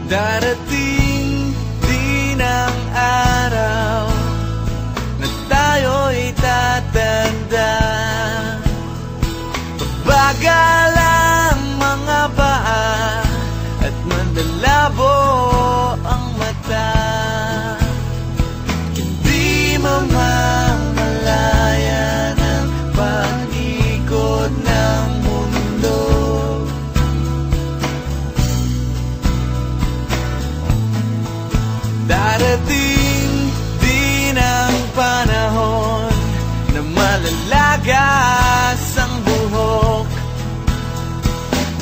Darating din ang araw na tayo'y tatanda. Bagal ang mga paa at mandalabo ang mata. Hindi mamamalayan ang pag-ikot ng mundo. Darating din ang panahon na malalagas ang buhok.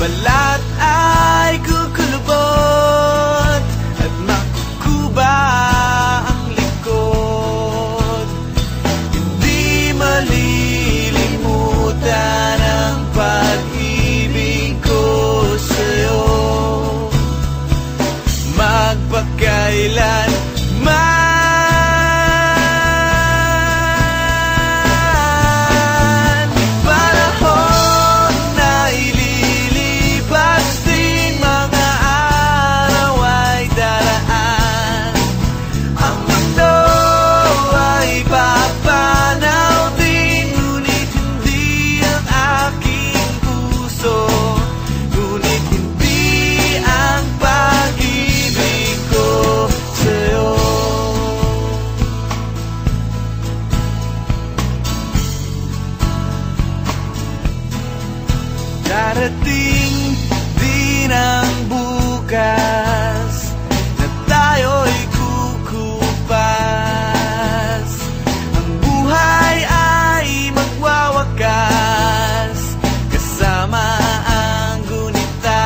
Balat ay kukulubot at makukuba ang likod. Hindi malilimutan ang pag-ibig ko sa'yo, magpakailan man. Panahon na ililipas din, mga araw ay daraan. Ang mundo ay papanaw din, ngunit hindi ang aking puso, ngunit hindi ang pag-ibig ko sa'yo. Darating din ang bukas na tayo'y kukupas. Ang buhay ay magwawakas kasama ang gunita,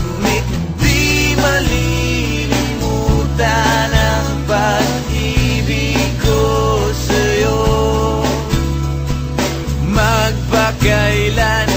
ngunit hindi malilimutan ang pag-ibig ko sa'yo, magpakailan